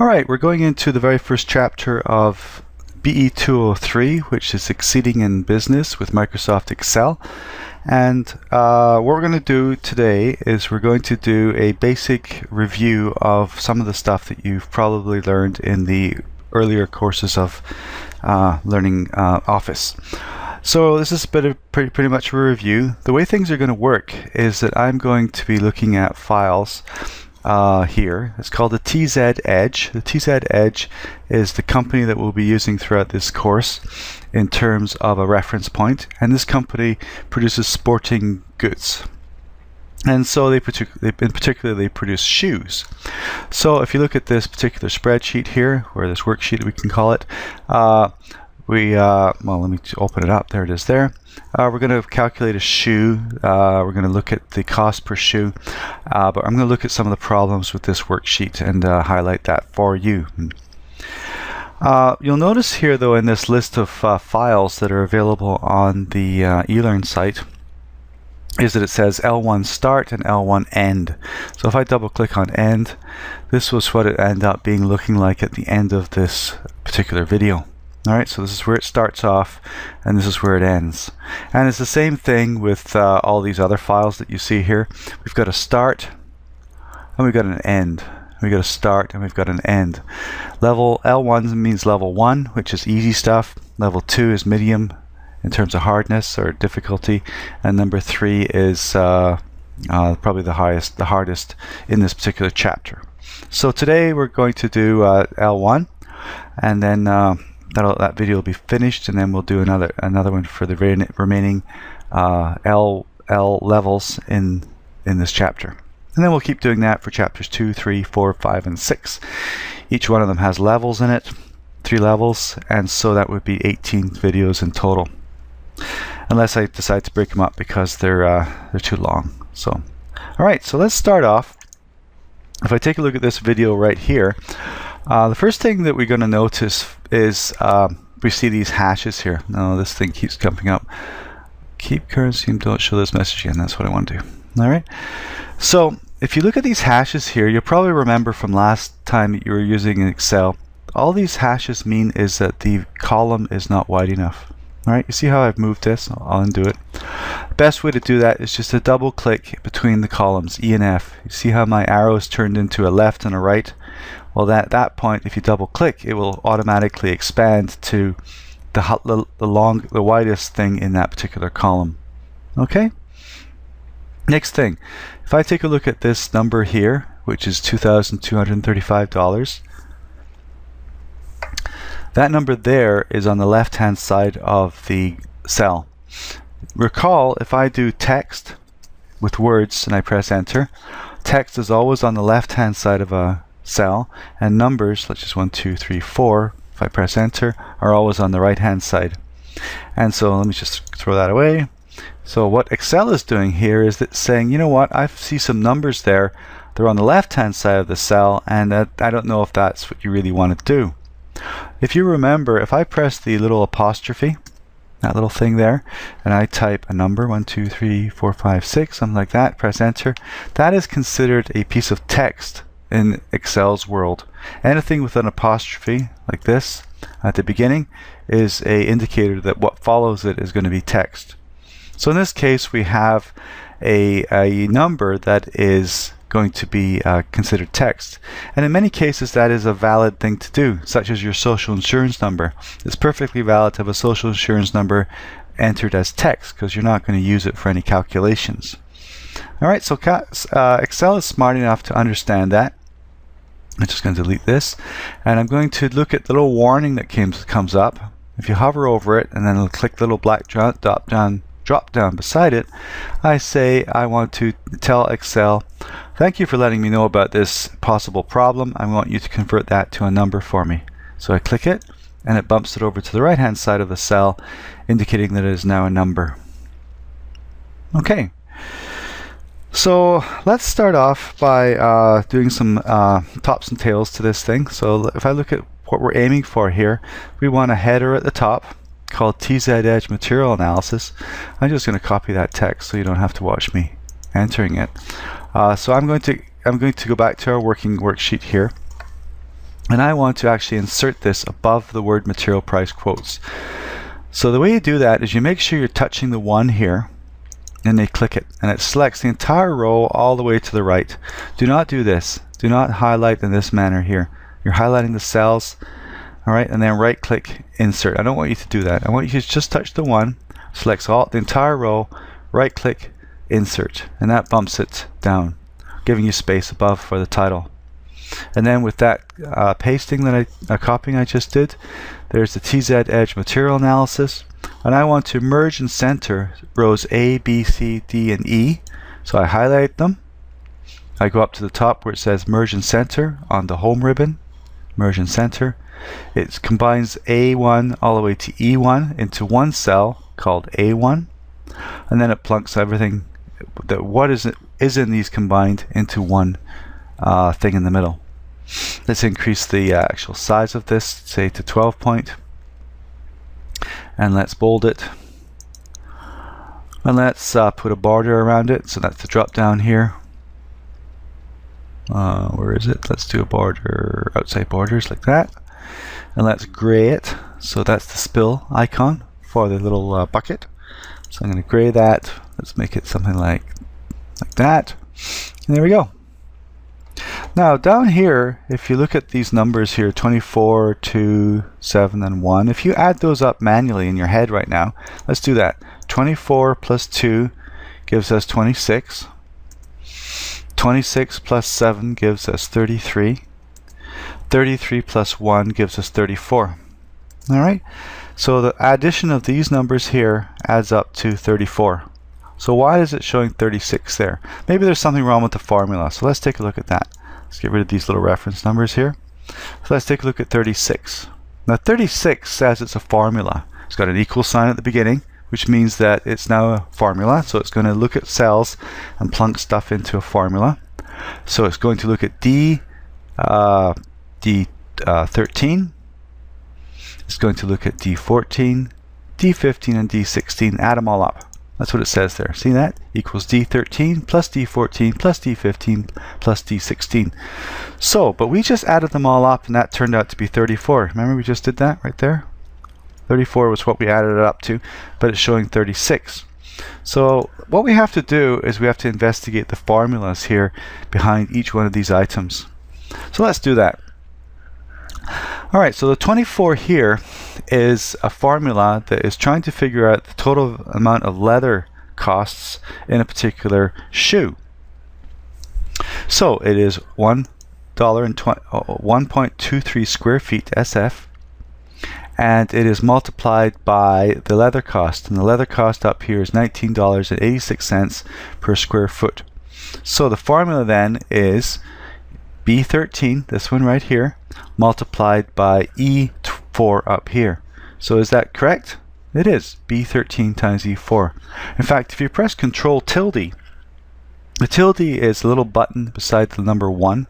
All right, we're going into the very first chapter of BE 203, which is Succeeding in Business with Microsoft Excel. And what we're going to do today is we're going to do a basic review of some of the stuff that you've probably learned in the earlier courses of learning Office. So this is a bit of pretty much a review. The way things are going to work is that I'm going to be looking at files here. It's called the TZ Edge. The TZ Edge is the company that we'll be using throughout this course in terms of a reference point, and this company produces sporting goods. And so in particular they produce shoes. So if you look at this particular spreadsheet here, or this worksheet we can call it, well, let me open it up. There it is there. We're going to calculate a shoe. We're going to look at the cost per shoe, but I'm going to look at some of the problems with this worksheet and highlight that for you. You'll notice here though in this list of files that are available on the eLearn site is that it says L1 start and L1 end. So if I double click on end, this was what it ended up being looking like at the end of this particular video. Alright, so this is where it starts off and this is where it ends. And it's the same thing with all these other files that you see here. We've got a start and we've got an end. We've got a start and we've got an end. Level L1 means level 1, which is easy stuff. Level 2 is medium in terms of hardness or difficulty. And number 3 is probably the hardest in this particular chapter. So today we're going to do L1, and then that video will be finished, and then we'll do another one for the remaining L levels in this chapter. And then we'll keep doing that for chapters 2, 3, 4, 5, and 6. Each one of them has levels in it, 3 levels, and so that would be 18 videos in total. Unless I decide to break them up because they're too long. So, all right, so let's start off. If I take a look at this video right here, the first thing that we're going to notice is we see these hashes here. No, this thing keeps coming up. Keep currency and don't show this message again. That's what I want to do. All right. So if you look at these hashes here, you'll probably remember from last time that you were using Excel, all these hashes mean is that the column is not wide enough. All right. You see how I've moved this? I'll undo it. Best way to do that is just to double click between the columns, E and F. You see how my arrow is turned into a left and a right? Well, at that point, if you double click, it will automatically expand to the widest thing in that particular column. Okay? Next thing, if I take a look at this number here, which is $2,235, that number there is on the left-hand side of the cell. Recall, if I do text with words and I press enter, text is always on the left-hand side of a cell, and numbers, let's just 1, 2, 3, 4, if I press enter, are always on the right hand side. And so let me just throw that away. So what Excel is doing here is that saying, you know what, I see some numbers there, they're on the left hand side of the cell, and I don't know if that's what you really want to do. If you remember, if I press the little apostrophe, that little thing there, and I type a number, 1, 2, 3, 4, 5, 6, something like that, press enter, that is considered a piece of text in Excel's world. Anything with an apostrophe like this at the beginning is a indicator that what follows it is going to be text. So in this case we have a number that is going to be considered text, and in many cases that is a valid thing to do, such as your social insurance number. It's perfectly valid to have a social insurance number entered as text because you're not going to use it for any calculations. Alright, so Excel is smart enough to understand that. I'm just going to delete this, and I'm going to look at the little warning that comes up. If you hover over it and then click the little black drop down beside it, I say I want to tell Excel, thank you for letting me know about this possible problem. I want you to convert that to a number for me. So I click it and it bumps it over to the right hand side of the cell, indicating that it is now a number. Okay. So let's start off by doing some tops and tails to this thing. So if I look at what we're aiming for here, we want a header at the top called TZ Edge Material Analysis. I'm just going to copy that text so you don't have to watch me entering it. So I'm going to go back to our working worksheet here, And I want to actually insert this above the word material price quotes. So the way you do that is you make sure you're touching the 1 here, and they click it, and it selects the entire row all the way to the right. Do not do this. Do not highlight in this manner here. You're highlighting the cells, all right, and then right click insert. I don't want you to do that. I want you to just touch the 1, selects the entire row, right click insert, and that bumps it down, giving you space above for the title. And then with that pasting that copying I just did, there's the TZ Edge material analysis, and I want to merge and center rows A, B, C, D, and E. So I highlight them. I go up to the top where it says merge and center on the home ribbon, merge and center. It combines A1 all the way to E1 into one cell called A1, and then it plunks everything that is in these combined into one thing in the middle. Let's increase the actual size of this, say to 12 point, and let's bold it, and let's put a border around it. So that's the drop down here. Where is it? Let's do a border, outside borders, like that, and let's gray it. So that's the spill icon for the little bucket. So I'm going to gray that. Let's make it something like that, and there we go. Now down here, if you look at these numbers here, 24, 2, 7, and 1, if you add those up manually in your head right now, let's do that. 24 plus 2 gives us 26. 26 plus 7 gives us 33. 33 plus 1 gives us 34. Alright, so the addition of these numbers here adds up to 34. So why is it showing 36 there? Maybe there's something wrong with the formula. So let's take a look at that. Let's get rid of these little reference numbers here. So let's take a look at 36. Now 36 says it's a formula. It's got an equal sign at the beginning, which means that it's now a formula. So it's going to look at cells and plunk stuff into a formula. So it's going to look at D13. It's going to look at D14, D15, and D16. Add them all up. That's what it says there. See that? Equals D13 plus D14 plus D15 plus D16. So, but we just added them all up, and that turned out to be 34. Remember we just did that right there? 34 was what we added it up to, but it's showing 36. So what we have to do is we have to investigate the formulas here behind each one of these items. So let's do that. Alright, so the 24 here is a formula that is trying to figure out the total amount of leather costs in a particular shoe. So it is $1.23 square feet SF, and it is multiplied by the leather cost, and the leather cost up here is $19.86 per square foot. So the formula then is B13, this one right here, multiplied by E4 up here. So is that correct? It is. B13 times E4. In fact, if you press Control tilde, the tilde is a little button beside the number 1,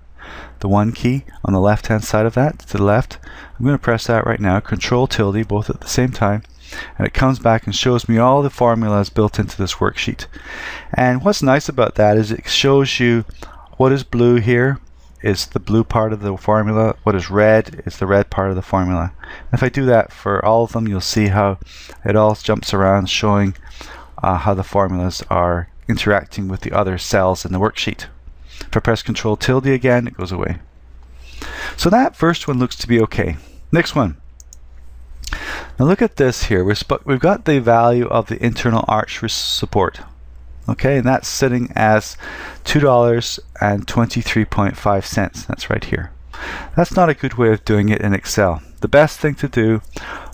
the 1 key on the left hand side of that, to the left. I'm going to press that right now, Control tilde, both at the same time, and it comes back and shows me all the formulas built into this worksheet. And what's nice about that is it shows you what is blue here is the blue part of the formula, what is red is the red part of the formula. If I do that for all of them, you'll see how it all jumps around, showing how the formulas are interacting with the other cells in the worksheet. If I press Control tilde again, it goes away. So that first one looks to be okay. Next one. Now look at this here. We've got the value of the internal arch support. Okay, and that's sitting as $2.23.5. That's right here. That's not a good way of doing it in Excel. The best thing to do,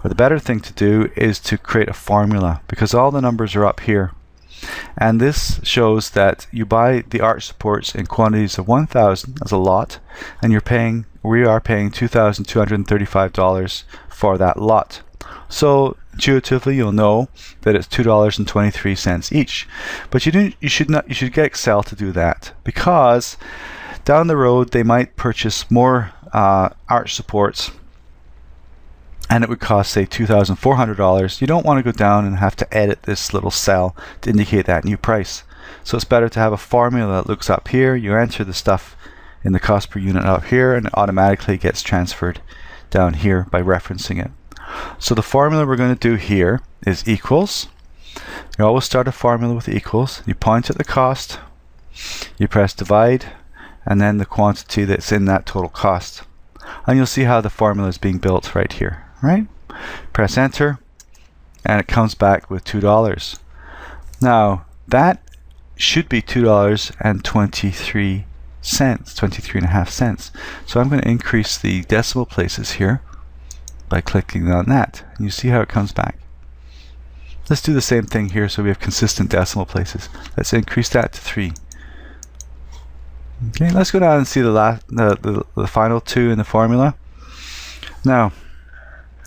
or the better thing to do, is to create a formula, because all the numbers are up here. And this shows that you buy the arch supports in quantities of 1,000 as a lot, and we are paying $2,235 for that lot. So intuitively you'll know that it's $2.23 each. But you should get Excel to do that, because down the road they might purchase more arch supports and it would cost, say, $2,400. You don't want to go down and have to edit this little cell to indicate that new price. So it's better to have a formula that looks up here. You enter the stuff in the cost per unit up here, and it automatically gets transferred down here by referencing it. So the formula we're going to do here is equals. You always start a formula with equals. You point at the cost, you press divide, and then the quantity that's in that total cost. And you'll see how the formula is being built right here, right? Press enter, and it comes back with $2. Now, that should be $2.23, 23.5 cents. So I'm going to increase the decimal places here by clicking on that. And you see how it comes back. Let's do the same thing here so we have consistent decimal places. Let's increase that to 3. Okay, let's go down and see the final two in the formula. Now,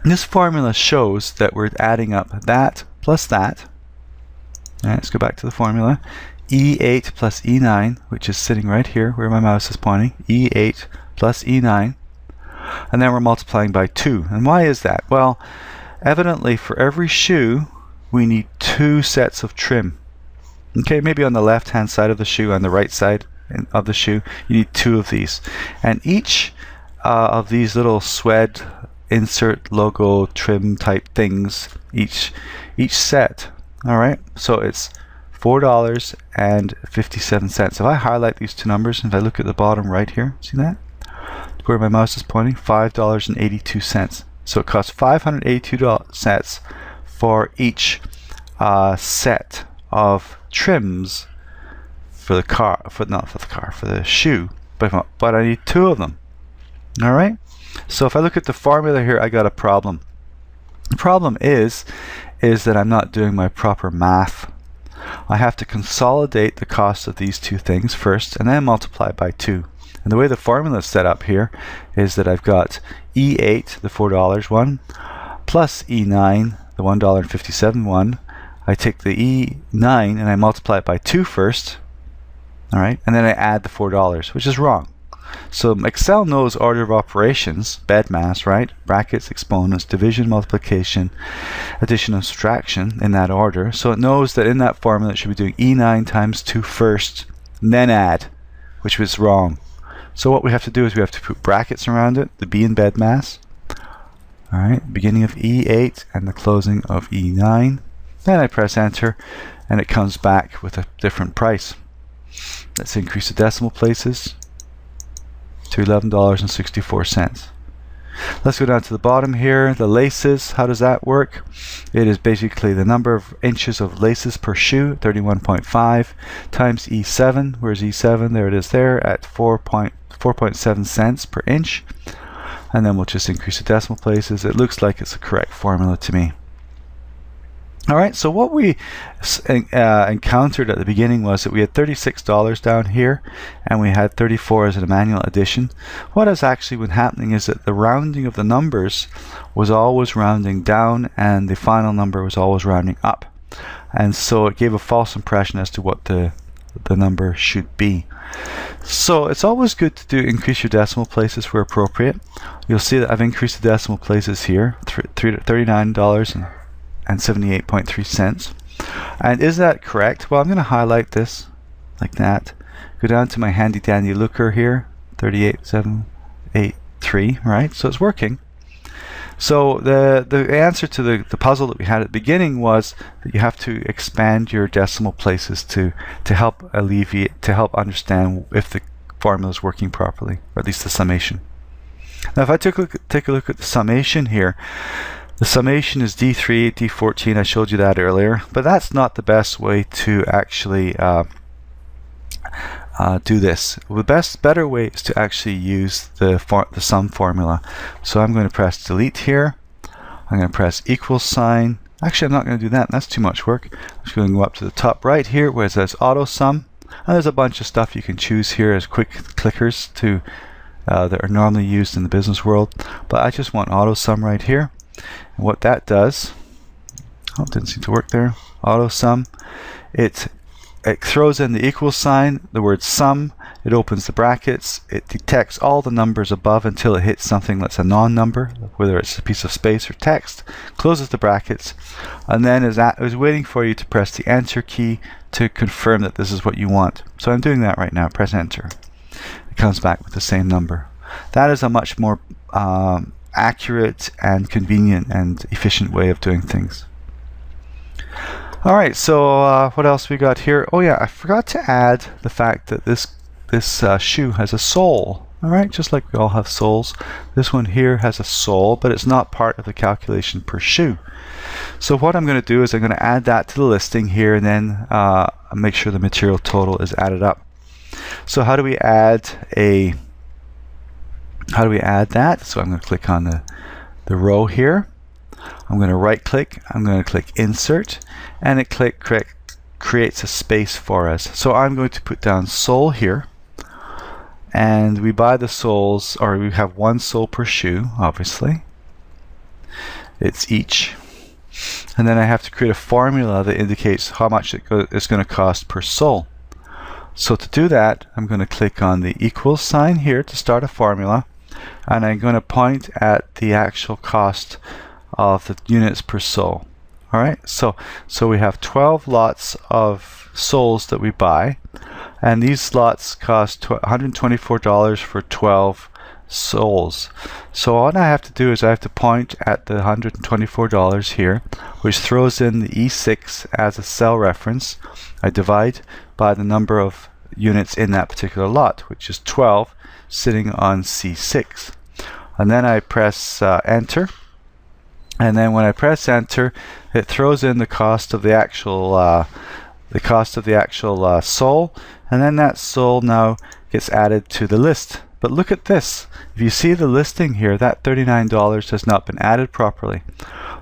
this formula shows that we're adding up that plus that. All right, let's go back to the formula. E8 plus E9, which is sitting right here where my mouse is pointing. E8 plus E9. And then we're multiplying by 2. And why is that? Well, evidently for every shoe, we need 2 sets of trim. Okay, maybe on the left-hand side of the shoe, on the right side of the shoe, you need 2 of these. And each of these little SWED insert logo trim type things, each set, all right, so it's $4.57. If I highlight these two numbers, and if I look at the bottom right here, see that? Where my mouse is pointing, $5.82. So it costs 582 cents for each set of trims for the car, for the shoe, but I need 2 of them. All right. So if I look at the formula here, I got a problem. The problem is that I'm not doing my proper math. I have to consolidate the cost of these 2 things first, and then multiply by 2. And the way the formula is set up here is that I've got E8, the $4 one, plus E9, the $1.57 one. I take the E9 and I multiply it by 2 first, all right, and then I add the $4, which is wrong. So Excel knows order of operations, BEDMAS, right? Brackets, exponents, division, multiplication, addition, and subtraction in that order. So it knows that in that formula it should be doing E9 times 2 first, and then add, which was wrong. So what we have to do is we have to put brackets around it, the B in BEDMAS. All right, beginning of E8 and the closing of E9. Then I press enter, and it comes back with a different price. Let's increase the decimal places to $11.64. Let's go down to the bottom here. The laces, how does that work? It is basically the number of inches of laces per shoe, 31.5, times E7. Where's E7? There it is there at 4.7 cents per inch. And then we'll just increase the decimal places. It looks like it's a correct formula to me. All right, so what we encountered at the beginning was that we had $36 down here, and we had 34 as a manual addition. What has actually been happening is that the rounding of the numbers was always rounding down, and the final number was always rounding up. And so it gave a false impression as to what the number should be. So it's always good to increase your decimal places where appropriate. You'll see that I've increased the decimal places here, $39.78.3 cents. And is that correct? Well, I'm going to highlight this like that. Go down to my handy dandy looker here, 38.783, right? So it's working. So the answer to the puzzle that we had at the beginning was that you have to expand your decimal places to help alleviate, to help understand if the formula is working properly, or at least the summation. Now if I take a look at the summation here, the summation is D3, D14, I showed you that earlier, but that's not the best way to actually do this. The better way is to actually use the sum formula. So I'm going to press delete here. I'm going to press equals sign. Actually, I'm not going to do that. That's too much work. I'm just going to go up to the top right here where it says auto sum. And there's a bunch of stuff you can choose here as quick clickers to that are normally used in the business world. But I just want auto sum right here. And what that does, oh, it didn't seem to work there. Auto sum. It throws in the equal sign, the word sum, it opens the brackets, it detects all the numbers above until it hits something that's a non-number, whether it's a piece of space or text, closes the brackets, and then is waiting for you to press the enter key to confirm that this is what you want. So I'm doing that right now. Press enter. It comes back with the same number. That is a much more accurate and convenient and efficient way of doing things. Alright, so what else we got here? Oh yeah, I forgot to add the fact that this shoe has a sole. Alright, just like we all have soles, this one here has a sole, but it's not part of the calculation per shoe. So what I'm going to do is I'm going to add that to the listing here, and then make sure the material total is added up. So how do we add that? So I'm going to click on the row here. I'm going to right click, I'm going to click insert, and it creates a space for us. So I'm going to put down sole here, and we buy the soles, or we have one sole per shoe, obviously. It's each. And then I have to create a formula that indicates how much it's going to cost per sole. So to do that, I'm going to click on the equals sign here to start a formula, and I'm going to point at the actual cost of the units per sole. Alright, so we have 12 lots of soles that we buy, and these lots cost $124 for 12 soles. So all I have to do is I have to point at the $124 here, which throws in the E6 as a cell reference. I divide by the number of units in that particular lot, which is 12, sitting on C6. And then I press enter. And then when I press enter, it throws in the cost of the actual sole, and then that sole now gets added to the list. But look at this. If you see the listing here, that $39 has not been added properly.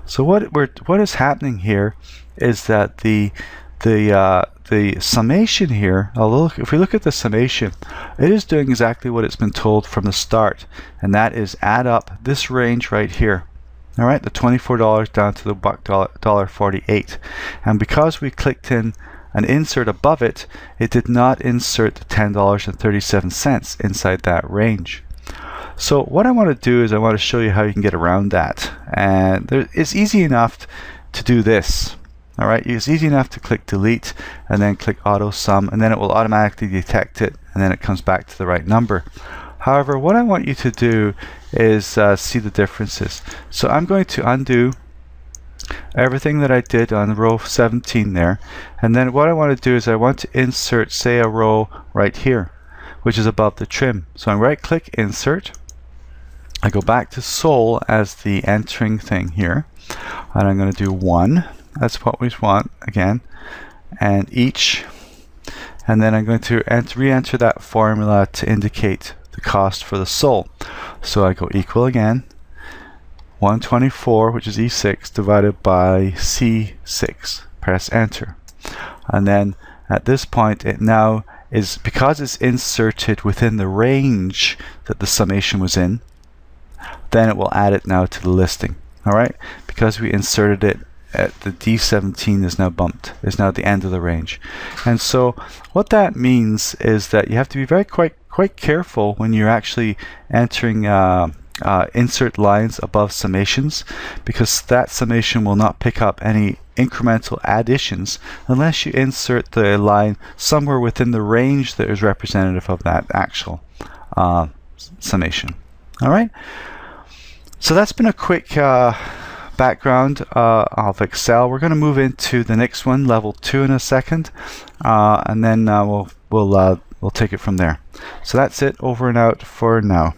So what is happening here is that the summation here, although if we look at the summation, it is doing exactly what it's been told from the start, and that is add up this range right here. Alright, the $24 down to the $1.48. And because we clicked in an insert above it, it did not insert the $10.37 inside that range. So what I want to do is I want to show you how you can get around that. And it's easy enough to do this. Alright, it's easy enough to click delete and then click auto sum, and then it will automatically detect it, and then it comes back to the right number. However, what I want you to do is see the differences. So I'm going to undo everything that I did on row 17 there, and then what I want to do is I want to insert, say, a row right here, which is above the trim. So I right click insert, I go back to sole as the entering thing here, and I'm going to do 1. That's what we want again, and each, and then I'm going to re-enter that formula to indicate the cost for the sole. So I go equal again, 124, which is E6, divided by C6. Press enter. And then at this point, it now is, because it's inserted within the range that the summation was in, then it will add it now to the listing. Alright, because we inserted it at the D17 is now bumped, is now at the end of the range. And so what that means is that you have to be quite careful when you're actually entering insert lines above summations, because that summation will not pick up any incremental additions unless you insert the line somewhere within the range that is representative of that actual summation. Alright, so that's been a quick background of Excel. We're going to move into the next one, level 2, in a second, and then we'll take it from there. So that's it, over and out for now.